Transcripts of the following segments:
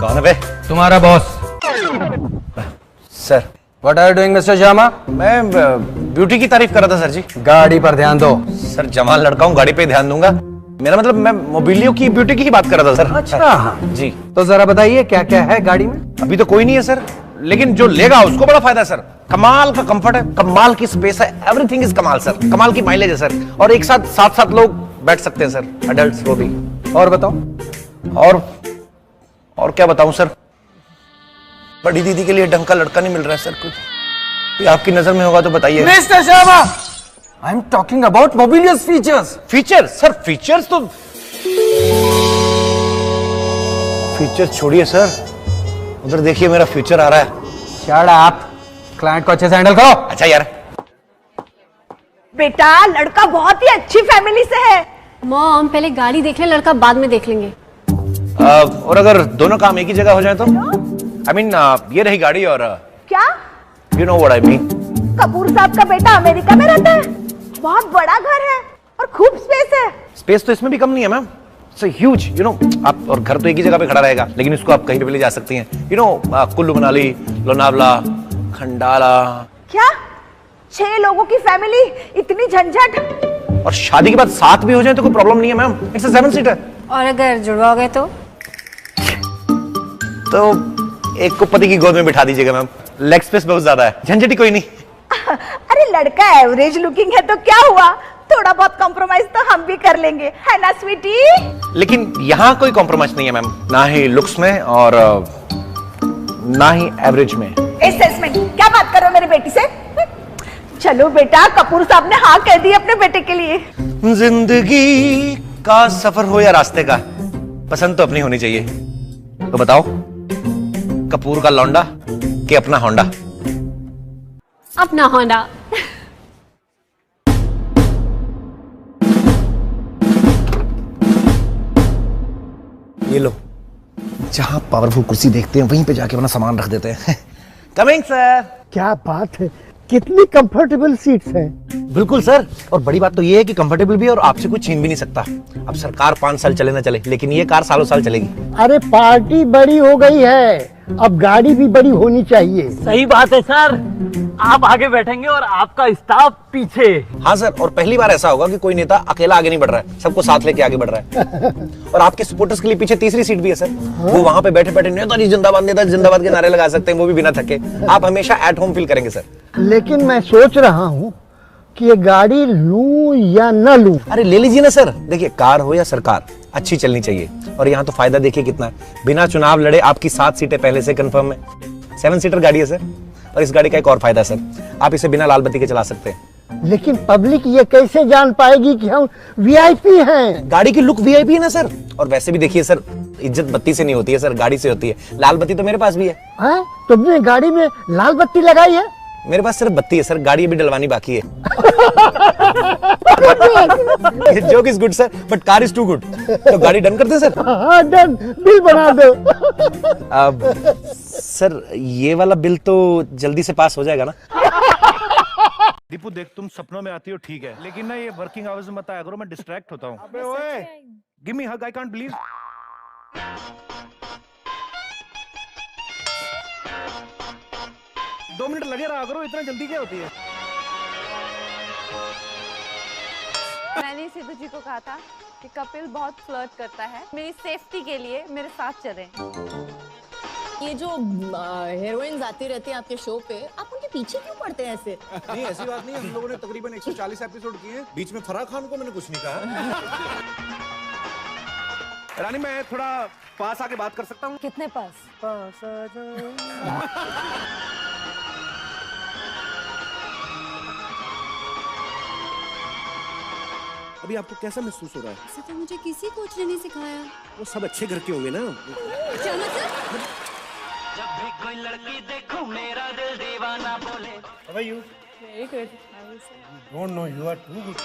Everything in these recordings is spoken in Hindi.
कौन है बे? तुम्हारा boss. Sir what are you doing mister Sharma? मैं ब्यूटी की तारीफ कर रहा था सर जी। गाड़ी पर ध्यान दो। सर जवान लड़का हूँ, गाड़ी पे ध्यान दूंगा। मेरा मतलब मैं मोबिलियो की ब्यूटी की ही बात कर रहा था सर। अच्छा जी। तो जरा बताइए क्या क्या है गाड़ी में? अभी तो कोई नहीं है सर, लेकिन जो लेगा उसको बड़ा फायदा है सर। कमाल का कंफर्ट है, कमाल की स्पेस है, एवरीथिंग इज कमाल सर। कमाल की माइलेज है सर, और एक साथ 7-7 लोग बैठ सकते हैं सर, अडल्ट्स वो भी। और बताओ। और क्या बताऊं सर, बड़ी दीदी के लिए ढंग का लड़का नहीं मिल रहा है सर। कुछ कोई आपकी नजर में होगा तो बताइए। Mister Sharma, I am talking about Mobilius features. Features sir, features तो फीचर्स छोड़िए सर, उधर देखिए मेरा फ्यूचर आ रहा है। शट अप, क्लाइंट को अच्छे से हैंडल करो। अच्छा यार। बेटा लड़का बहुत ही अच्छी फैमिली से है। मॉम पहले गाड़ी देख ले, लड़का बाद में देख लेंगे। और अगर दोनों काम एक ही जगह हो जाए तो? आई मीन ये रही गाड़ी और क्या? You know what I mean. Kapoor साहब का बेटा अमेरिका में रहता है, बहुत बड़ा घर है और खूब स्पेस है। स्पेस तो इसमें भी कम नहीं है ma'am, it's huge, you know. आप और घर तो एक ही जगह पे खड़ा रहेगा, लेकिन इसको आप कहीं पे भी ले जा सकती हैं, यू नो। कुल्लू मनाली, लोनावला, खंडाला। क्या 6 लोगों की फैमिली, इतनी झंझट? और शादी के बाद 7 भी हो जाए तो कोई प्रॉब्लम नहीं है मैम, इट्स अ 7 सीटर। और अगर जुड़वा गए तो एक को पति की गोद में बिठा दीजिएगा मैम, लेग स्पेस बहुत ज्यादा है, झंझटी कोई नहीं। अरे लड़का एवरेज लुकिंग है तो क्या हुआ, थोड़ा बहुत कॉम्प्रोमाइज तो हम भी कर लेंगे, है ना स्वीटी? लेकिन यहाँ कोई कॉम्प्रोमाइज नहीं है मैम, ना ही लुक्स में और ना ही एवरेज में। असेसमेंट क्या बात कर रहे हो मेरी बेटी से? चलो बेटा, कपूर साहब ने हाँ कह दी अपने बेटे के लिए। जिंदगी का सफर हो या रास्ते का, पसंद तो अपनी होनी चाहिए। तो बताओ, कपूर का लौंडा कि अपना होंडा? अपना होंडा। ये लो, जहां पावरफुल कुर्सी देखते हैं वहीं पे जाके अपना सामान रख देते हैं। Coming sir. क्या बात है, कितनी कंफर्टेबल सीट्स हैं। बिल्कुल सर, और बड़ी बात तो ये है कि कंफर्टेबल भी है और आपसे कोई छीन भी नहीं सकता। अब सरकार 5 साल चले ना चले, लेकिन ये कार सालों साल चलेगी। अरे पार्टी बड़ी हो गई है, अब गाड़ी भी बड़ी होनी चाहिए। सही बात है सर, आप आगे बैठेंगे और आपका स्टाफ पीछे। हाँ सर, और पहली बार ऐसा होगा कि कोई नेता अकेला आगे नहीं बढ़ रहा है, सबको साथ लेके आगे बढ़ रहा है। और आपके सपोर्टर्स के लिए पीछे तीसरी सीट भी है सर। वो वहां पे बैठे बैठे नेताजी जिंदाबाद, नेताजी जिंदाबाद के नारे लगा सकते हैं, वो भी बिना थके। आप हमेशा एट होम फील करेंगे सर। लेकिन मैं सोच रहा हूँ कि ये गाड़ी लूं या न लूं। अरे ले लीजिए ना सर, देखिए कार हो या सरकार, अच्छी चलनी चाहिए। और यहाँ तो फायदा देखिए कितना है, बिना चुनाव लड़े आपकी 7 सीटें पहले से कंफर्म है। 7 सीटर गाड़ी है सर, और इस गाड़ी का एक और फायदा है सर, आप इसे बिना लाल बत्ती के चला सकते हैं। लेकिन पब्लिक ये कैसे जान पाएगी कि हम वीआईपी हैं? गाड़ी की लुक वीआईपी है ना सर। और वैसे भी देखिए सर, इज्जत बत्ती से नहीं होती है सर, गाड़ी से होती है। लाल बत्ती तो मेरे पास भी है। हैं? तुमने गाड़ी में लाल बत्ती लगाई है? मेरे पास सिर्फ बत्ती है सर, गाड़ी अभी डलवानी बाकी है। Joke is good sir, but car is too good. तो गाड़ी डन कर दे सर। हाँ डन, बिल बना दो। अब सर ये वाला बिल तो जल्दी से पास हो जाएगा ना? दीपू देख, तुम सपनों में आती हो ठीक है, लेकिन ना ये वर्किंग आवर्स में मत आया करो, मैं डिस्ट्रैक्ट होता हूँ। अबे ओए, give me hug, I can't believe. दो मिनट लगे रहा करो, इतना जल्दी क्या होती है? मैंने सिद्धू जी को कहा था कि कपिल बहुत फ्लर्ट करता है, मेरी सेफ्टी के लिए मेरे साथ चलें। ये जो हीरोइंस आती रहती है आपके शो पे, आप उनके पीछे क्यों पड़ते हैं ऐसे? नहीं ऐसी बात नहीं, हम लोगों ने तकरीबन 140 एपिसोड किए हैं, बीच में फराह खान को मैंने कुछ नहीं कहा। रानी मैं थोड़ा पास आके बात कर सकता हूँ? कितने पास? पास आ जाओ। अभी आपको कैसा महसूस हो रहा है? ऐसा तो मुझे किसी कोच ने नहीं सिखाया। वो सब अच्छे घर के होंगे ना। क्या मतलब? जब भी कोई लड़की देखूं मेरा दिल दीवाना बोले। How are you? Very good. Don't know, you are too good.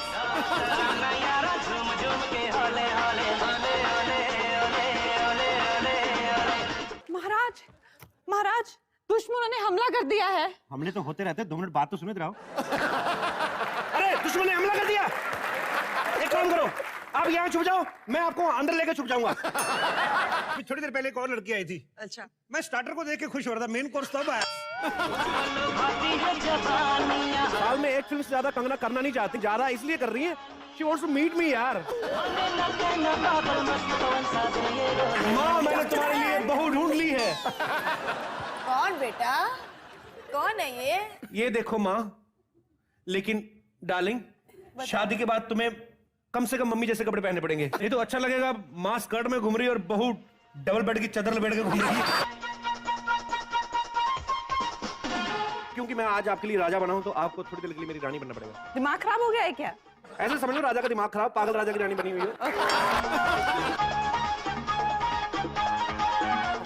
महाराज, महाराज, दुश्मनों ने हमला कर दिया है। हमले तो होते रहते, 2 मिनट बात तो सुने रहो। अरे दुश्मन ने हमला कर दिया। एक काम करो, आप यहाँ छुप जाओ, मैं आपको अंदर लेकर छुप जाऊंगा। थोड़ी देर पहले एक और लड़की आई थी। अच्छा, मैं स्टार्टर को देख के खुश हो रहा था, मेन कोर्स तब आया। साल में एक फिल्म से ज्यादा कंगना करना नहीं चाहती, ज्यादा इसलिए कर रही है She wants to meet me यार। माँ, मैंने तुम्हारे लिए बहू ढूंढ ली है। कौन बेटा, कौन है ये देखो माँ, लेकिन डार्लिंग, शादी के बाद तुम्हें कम से कम मम्मी जैसे कपड़े पहनने पड़ेंगे। नहीं तो अच्छा लगेगा माँ स्कर्ट में घूम रही है और बहू डबल बेड की चादर लपेट के घूम रही है। क्योंकि मैं आज आपके लिए राजा बना हूं, तो आपको थोड़ी देर के लिए मेरी रानी बनना पड़ेगा। दिमाग खराब हो गया है क्या? ऐसे समझ लो राजा का दिमाग खराब, पागल राजा की रानी बनी हुई हो।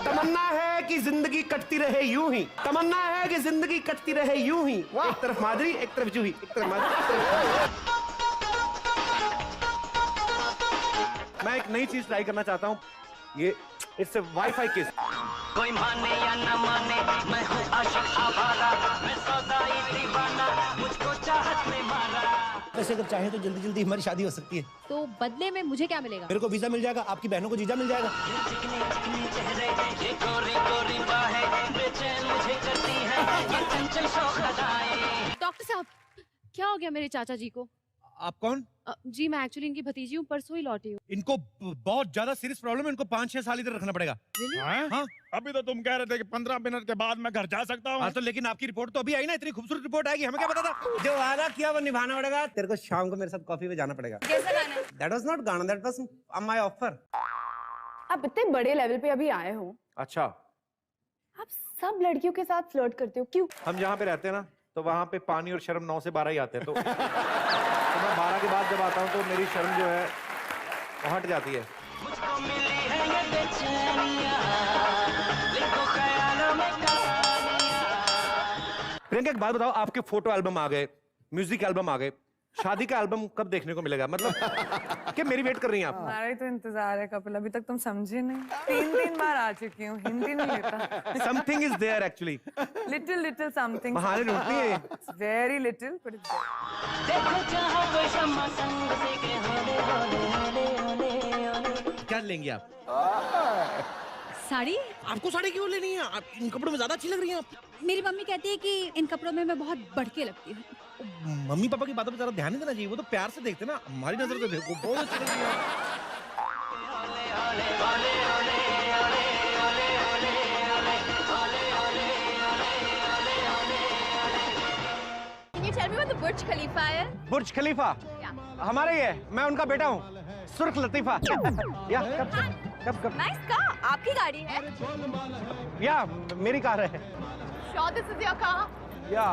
तमन्ना है कि जिंदगी कटती रहे यूं ही, तमन्ना है कि जिंदगी कटती रहे यूं ही। एक तरफ माधुरी, एक तरफ जूही, एक तरफ माधुरी, एक तरफ। मैं एक नई चीज ट्राई करना चाहता हूँ, ये इट्स वाईफाई किस। कोई माने या न माने, मैं हूँ आशिक आवारा, मैं सौदाई दीवाना, मुझको चाहत में मारा। वैसे अगर चाहे तो जल्दी जल्दी हमारी शादी हो सकती है। तो बदले में मुझे क्या मिलेगा? मेरे को वीजा मिल जाएगा, आपकी बहनों को जीजा मिल जाएगा। ये गोरी गोरी बाहें बेचैन मुझे करती है, ये चंचल शौक अदाएं। डॉक्टर साहब, क्या हो गया मेरे चाचा जी को? आप कौन? जी मैं एक्चुअली इनकी भतीजी हूँ, परसों ही लौटी हूँ। इनको बहुत ज्यादा सीरियस प्रॉब्लम है, इनको 5-6 साल इधर रखना पड़ेगा। हाँ? अभी तो तुम कह रहे थे कि 15 मिनट के बाद मैं घर जा सकता हूँ। हाँ तो लेकिन आपकी रिपोर्ट तो अभी आई ना, इतनी खूबसूरत रिपोर्ट आएगी, हमें क्या पता था। जो वादा किया वो निभाना पड़ेगा। तेरे को शाम को मेरे साथ कॉफी पे जाना पड़ेगा। कैसा गाना है? That was not गाना, that was my offer। आप इतने बड़े लेवल पे अभी आए हो, अच्छा, आप सब लड़कियों के साथ फ्लर्ट करते हो, क्यों? हम जहाँ पे रहते हैं ना, तो वहाँ पे पानी और शर्म 9 से 12 ही आते हैं, तो मैं 12 के बाद जब आता हूँ तो मेरी शर्म जो है वो हट जाती है। मुझको मिली है ये बेचैनियां, लिखो ख्यालों में कहानियां। प्रियंका एक बात बताओ, आपके फोटो एल्बम आ गए, म्यूजिक एल्बम आ गए, शादी का एल्बम कब देखने को मिलेगा? मतलब क्या मेरी वेट कर रही हैं आप? हमारा ही तो इंतजार है कपिल, अभी तक तुम समझे नहीं। 3 बार आ चुकी हूँ, हिंदी नहीं लेता। Something is there actually. Little something. बहाने ढूंढती है। वेरी लिटिल बट इट्स देखो चाहो कोई शम्मा संग से के होले होले होले होले होले। क्या लेंगे आप? साड़ी? आपको साड़ी क्यों लेनी है? आप इन कपड़ों में ज्यादा अच्छी लग रही हैं आप। मेरी मम्मी कहती है कि इन कपड़ों में मैं बहुत बढ़के लगती हूँ। मम्मी पापा की बातों पर ज्यादा ध्यान नहीं देना चाहिए, वो तो प्यार से देखते ना, हमारी नजर तो देखो बहुत अच्छी लग रही है। Can you tell me what the Burj Khalifa is? बुर्ज खलीफा हमारा ही है, मैं उनका बेटा हूँ, सुर्ख लतीफा। या कब Nice car. आपकी गाड़ी है? या मेरी कार है। Sure, this is your car. या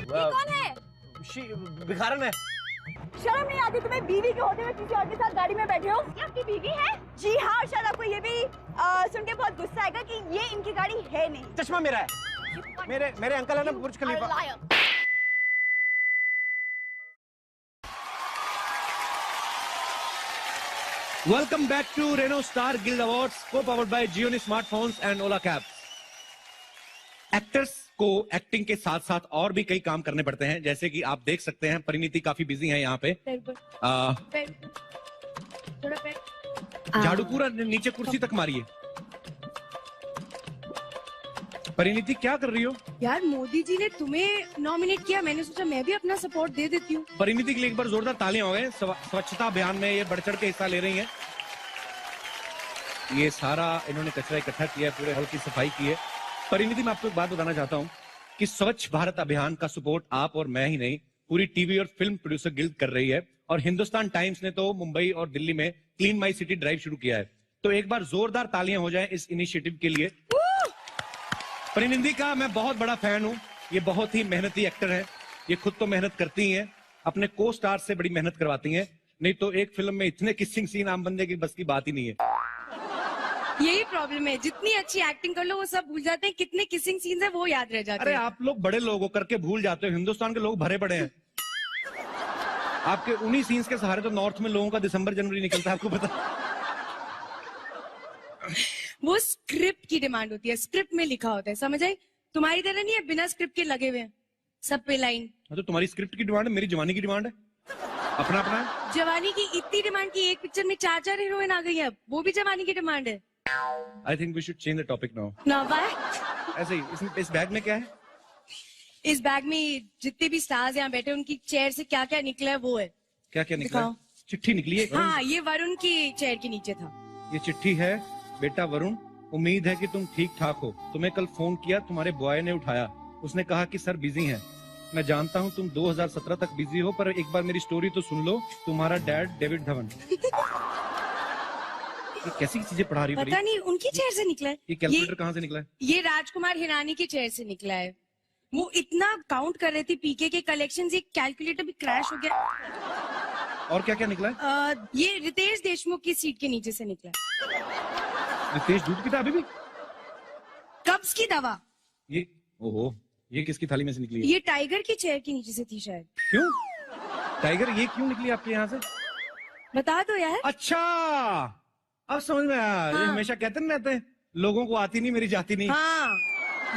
ये कौन है? भिखारन है। शर्म नहीं आती तुम्हें? बीवी के होते हुए किसी और के साथ गाड़ी में बैठे हो? ये आपकी बीवी है? जी हाँ, शायद आपको ये भी सुन के बहुत गुस्सा आएगा कि ये इनकी गाड़ी है नहीं। चश्मा मेरा है, मेरे अंकल है ना बुर्ज खलीफा। Welcome back to Renault Star Guild Awards, co-powered by Gioni Smartphones and Ola Cabs. Actors को एक्टिंग के साथ साथ और भी कई काम करने पड़ते हैं, जैसे कि आप देख सकते हैं परिणीति काफी बिजी है यहाँ पे। झाड़ू पूरा नीचे कुर्सी तक मारिए। परिणीति क्या कर रही हो? यार मोदी जी ने तुम्हें नॉमिनेट किया, मैंने सोचा मैं भी अपना सपोर्ट दे देती हूँ। परिणीति के लिए एक बार जोरदार तालियां हो गए। स्वच्छता अभियान में ये बढ़ चढ़ के हिस्सा ले रही हैं। ये सारा इन्होंने कचरा इकट्ठा किया है, पूरे हॉल की सफाई की है। परिणीति मैं आपको एक बात बताना चाहता हूँ कि स्वच्छ भारत अभियान का सपोर्ट आप और मैं ही नहीं, पूरी टीवी और फिल्म प्रोड्यूसर गिल्ड कर रही है। और हिंदुस्तान टाइम्स ने तो मुंबई और दिल्ली में क्लीन माई सिटी ड्राइव शुरू किया है। तो एक बार जोरदार तालियां हो जाएं इस इनिशिएटिव के लिए। परिणीति का मैं बहुत बड़ा फैन हूं। ये बहुत ही मेहनती एक्टर है। ये खुद तो मेहनत करती हैं, अपने को स्टार से बड़ी मेहनत करवाती हैं, नहीं तो एक फिल्म में इतने किसिंग सीन आम बंदे की बस की बात ही नहीं है। यही प्रॉब्लम है, जितनी अच्छी एक्टिंग कर लो वो सब भूल जाते हैं, कितने किसिंग सीन्स है वो याद रह जाते हैं। अरे आप लोग बड़े लोग हो, करके भूल जाते हो। हिंदुस्तान के लोग भरे पड़े हैं। आपके उन्हीं सीन्स के सहारे तो नॉर्थ में लोगों का दिसंबर जनवरी निकलता है, आपको पता। वो स्क्रिप्ट की डिमांड होती है, स्क्रिप्ट में लिखा होता है, समझ आई? तुम्हारी तरह नहीं है बिना स्क्रिप्ट के लगे हुए हैं सब पे लाइन। तो तुम्हारी स्क्रिप्ट की डिमांड है, मेरी जवानी की डिमांड है। अपना अपना है। जवानी की इतनी डिमांड की एक पिक्चर में 4 हीरोइन आ गई है, वो भी जवानी की डिमांड है। I think we should change the topic now. ना बाय। ऐसे ही इस बैग में क्या है? इस बैग में जितने भी स्टार्स यहाँ बैठे उनकी चेयर से क्या क्या निकला है वो है। क्या क्या निकला है? चिट्ठी निकली है। हाँ, ये वरुण की चेयर के नीचे था। ये चिट्ठी है, बेटा वरुण, उम्मीद है कि तुम ठीक ठाक हो। तुम्हें कल फोन किया, तुम्हारे बॉय ने उठाया। उसने कहा कि सर बिजी हैं। मैं जानता हूँ तुम 2017 तक बिजी हो, पर एक बार मेरी स्टोरी तो सुन लो। तुम्हारा डैड डेविड धवन। ये कैसी चीजें पढ़ा रही हो? पता नहीं, उनकी चेयर से निकला है। ये कैलकुलेटर कहाँ से निकला है? ये राजकुमार हिरानी की चेयर से निकला है। वो इतना काउंट कर रही थी पीके के कलेक्शंस, ये कैलकुलेटर भी क्रैश हो गया। और क्या क्या निकला है? ये रितेश देशमुख की सीट के नीचे से निकला। रितेश दूध की था अभी भी? कब्ज की दवा। ये ओहो, ये किसकी थाली में से निकली है? ये टाइगर की चेयर के नीचे से थी शायद। क्यों? टाइगर ये क्यों निकली आपके यहाँ से? बता दो यार। अच्छा, अब समझ में आया। हाँ। ये हमेशा कहते नहीं रहते, लोगों को आती नहीं मेरी जाती नहीं। हाँ,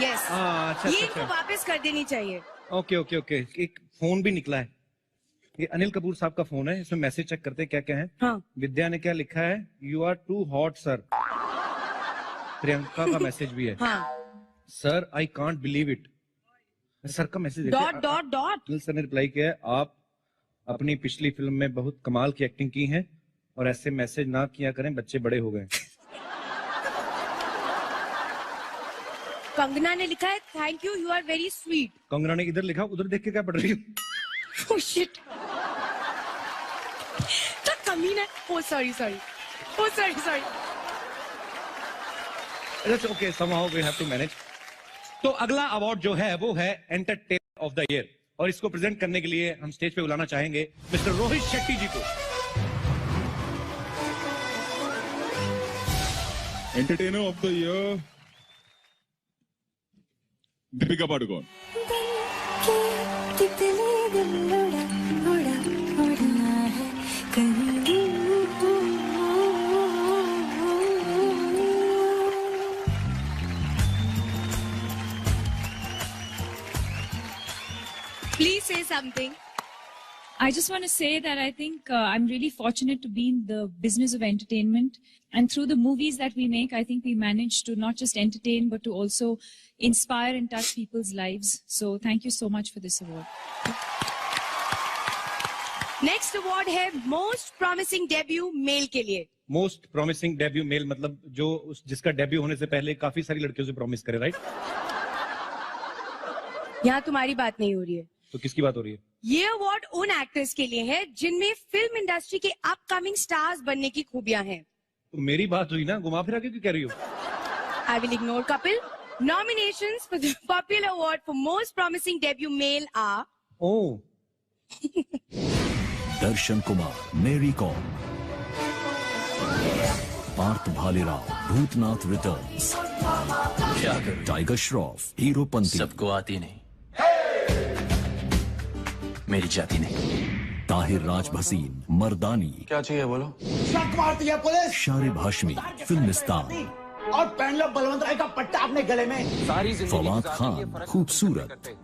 यस। हाँ, अच्छा, ये अच्छा, इनको अच्छा। वापस कर देनी चाहिए। Okay okay okay. एक फोन भी निकला है। ये अनिल कपूर साहब का फोन है। इसमें मैसेज चेक करते हैं क्या क्या है। हाँ। विद्या ने क्या लिखा है? You are too hot sir. Priyanka का मैसेज भी है। हाँ। Sir I can't believe it. Sir का message dot dot dot. Anil sir ने रिप्लाई किया है, आप अपनी पिछली फिल्म में बहुत कमाल की एक्टिंग की है और ऐसे मैसेज ना किया करें, बच्चे बड़े हो गए। कंगना ने लिखा है, thank you, you are very sweet. Kangana ने इधर लिखा, उधर देख के क्या पढ़ रही हूँ? Oh shit. तो कमीना। Oh sorry sorry. Oh sorry sorry. That's okay, somehow we have to manage. तो अगला अवार्ड जो है वो है एंटरटेनर ऑफ द ईयर, और इसको प्रेजेंट करने के लिए हम स्टेज पे बुलाना चाहेंगे मिस्टर रोहित शेट्टी जी को। Entertainer of the year Deepika Padukone. Please say something. I just want to say that I think I'm really fortunate to be in the business of entertainment. And through the movies that we make, I think we manage to not just entertain, but to also inspire and touch people's lives. So thank you so much for this award. Next award है Most Promising Debut Male के लिए। मोस्ट प्रॉमिसिंग डेब्यू मेल मतलब जो जिसका डेब्यू होने से पहले काफी सारी लड़कियों से प्रॉमिस करे, राइट? यहाँ तुम्हारी बात नहीं हो रही है। तो किसकी बात हो रही है? ये अवार्ड उन एक्टर्स के लिए है जिनमें फिल्म इंडस्ट्री के अपकमिंग स्टार्स बनने की खूबियां हैं। तो मेरी बात हुई ना, घुमा फिरा के क्यों कह रही हो? I will ignore Kapil. Nominations for the popular award for most promising debut male are Oh. Darshan Kumar, Mary Kom, Parth Bhalerao, Bhootnath returns, tiger Shroff, Heropanti. सबको आती नहीं, मेरी जाती नहीं। ताहिर राज भसीन, मर्दानी। क्या चाहिए बोलो? शक मारती है पुलिस। शारिब हाशमी, फिल्मिस्तान। और पहन लो बलवंत राय का पट्टा अपने गले में। सारी फवाद खान, खूबसूरत।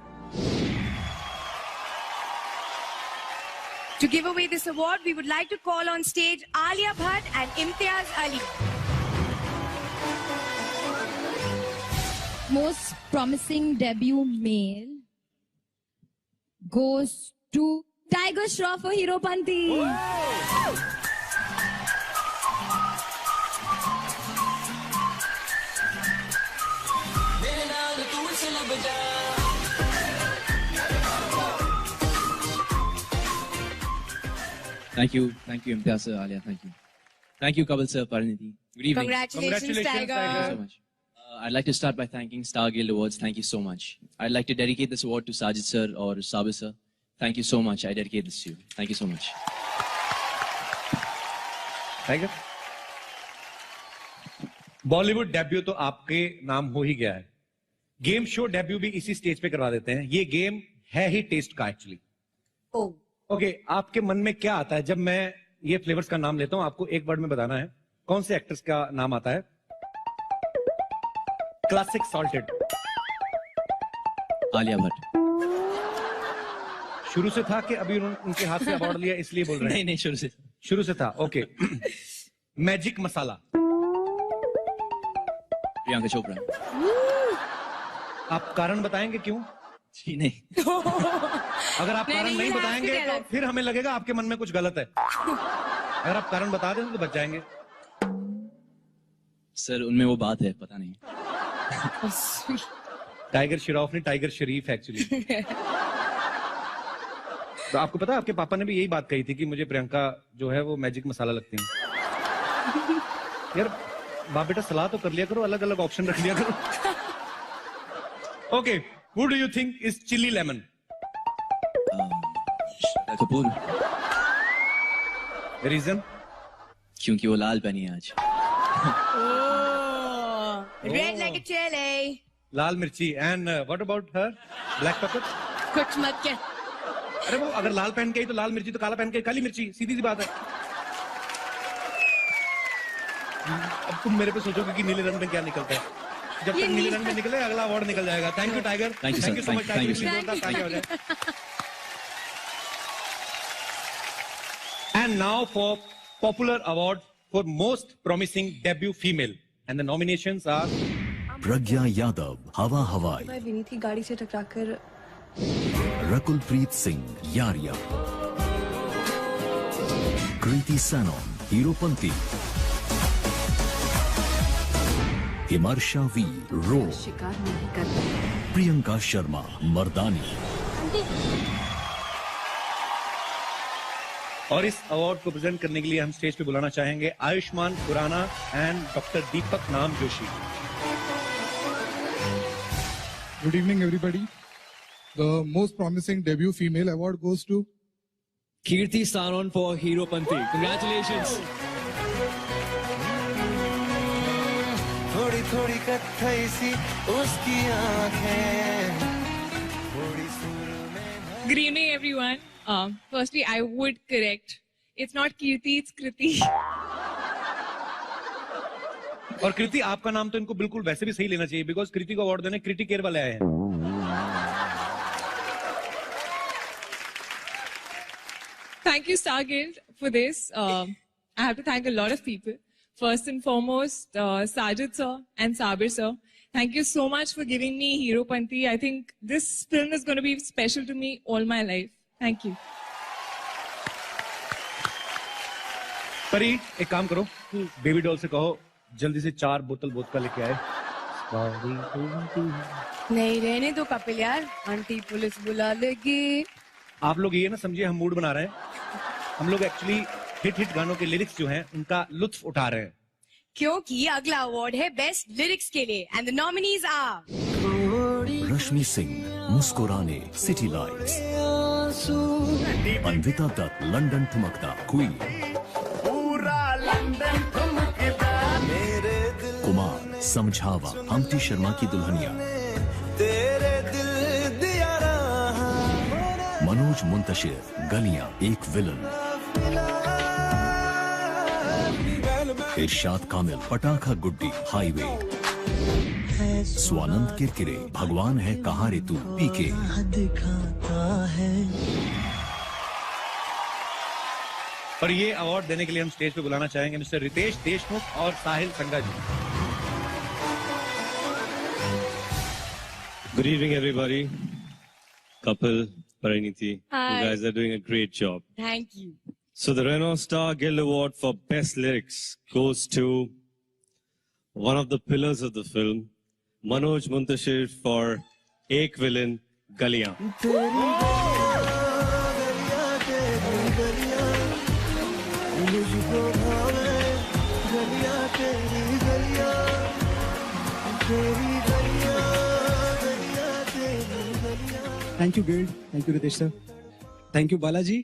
To give away this award, we would like to call on stage Alia Bhatt and Imtiaz Ali. Most promising debut male goes to Tiger Shroff for Heropanti. Thank you, Imtiaz sir, Alia, thank you. Thank you, Kapil sir, Parinidhi. Good evening. Congratulations, Tiger. Thank you so much. I'd like to start by thanking Star Guild Awards. Thank you so much. I'd like to dedicate this award to Sajid sir or Sabir sir. Thank you so much. I dedicate this to you. Thank you so much. Tiger, Bollywood debut तो आपके नाम हो ही गया है। गेम शो डेब्यू भी इसी स्टेज पे करवा देते हैं। ये गेम है ही टेस्ट का एक्चुअली। ओके, आपके मन में क्या आता है जब मैं ये फ्लेवर्स का नाम लेता हूं? आपको एक वर्ड में बताना है कौन से एक्टर्स का नाम आता है। Classic salted, Alia Bhatt. शुरू से था कि अभी उनके हाथ से अवार्ड लिया इसलिए बोल रहे हैं? नहीं शुरू से शुरू से था। ओके। मैजिक मसाला। प्रियंका चोपड़ा। आप कारण बताएंगे क्यों? जी नहीं। अगर आप कारण नहीं बताएंगे तो फिर हमें लगेगा आपके मन में कुछ गलत है। अगर आप कारण बता दें तो बच जाएंगे। सर उनमें वो बात है, पता नहीं। टाइगर श्रॉफ नहीं, टाइगर शरीफ एक्चुअली। तो आपको पता है आपके पापा ने भी यही बात कही थी कि मुझे प्रियंका जो है वो मैजिक मसाला लगती है। यार बाप बेटा सलाह तो कर लिया करो, अलग अलग ऑप्शन रख लिया करो। Okay, who do you think is chilli lemon? Kapoor. Reason? क्योंकि वो लाल पहनी है आज। Red like a chili. लाल मिर्ची। And what about her? Black pepper? कुछ मत कह। अरे वो अगर लाल पहन के आई तो लाल मिर्ची, तो काला पहन के काली मिर्ची, सीधी सी बात है। अब तुम मेरे पे सोचोगे कि नीले रंग में क्या निकलता है। जब तक नीले रंग में निकले अगला अवार्ड निकल जाएगा। Thank you Tiger. Thank you so much Tiger. And now for popular award for most promising debut female and the nominations are Pragya Yadav, Hawaa Hawaai. मैं विनी थी गाड़ी से टकराकर। रकुलप्रीत सिंह, यारिया। कृति सैनन, हीरोपंती। हिमर्शा वी, रो। शिकार नहीं करता। प्रियंका शर्मा, मर्दानी। और इस अवार्ड को प्रेजेंट करने के लिए हम स्टेज पे बुलाना चाहेंगे आयुष्मान खुराना एंड डॉक्टर दीपक नाम Joshi. Good evening, everybody. The most promising debut female award goes to Kirti Sanon for Heropanti. Congratulations. थोड़ी थोड़ी कत्थई सी उसकी आंखें। Good evening, everyone. Firstly, I would correct. It's not Kirti, it's Kriti. और कृति आपका नाम तो इनको बिल्कुल वैसे भी सही लेना चाहिए, बिकॉज कृति को अवार्ड देने कृति केयर वाले आए हैं। Thank you, Star Guild, for this. I have to thank a lot of people. First and foremost, Sajid sir and Sabir sir. Thank you so much for giving me Heropanti. I think this film is going to be special to me all my life. Thank you. परी एक काम करो, बेबी डॉल से कहो जल्दी से 4 बोतल वोदका लेके आए। नहीं रहने दो कपिल यार, आंटी पुलिस बुला लेगी। आप लोग ये ना समझिए हम मूड बना रहे हैं। हम लोग एक्चुअली हिट गानों के लिरिक्स जो हैं उनका लुत्फ उठा रहे हैं, क्योंकि अगला अवार्ड है बेस्ट लिरिक्स के लिए and the nominees are Rashmi Singh, Muskurane, City Lights. Anvita Dutt, London Thumakda, Queen. पूरा लंदन ठुमकता मेरे दिल। कुमार, समझावा, हम्टी शर्मा की दुल्हनिया। तेरे दिल दिया रहा। मनोज मुंतशिर, गलियां, एक विलन। इरशाद कामिल, पटाखा गुड्डी, हाईवे। स्वानंद किरकिरे, भगवान है कहाँ रे तू, पीके। और ये अवार्ड देने के लिए हम स्टेज पे बुलाना चाहेंगे मिस्टर रितेश देशमुख और साहिल संगा जी। Good evening, everybody. Kapil, Pariniti, Hi. you guys are doing a great job. Thank you. So the Renault Star Guild Award for Best Lyrics goes to one of the pillars of the film, Manoj Muntashir for Ek Villain, Galiyan. Thank you, Guild. Thank you, Ritesh sir. Thank you, Balaji.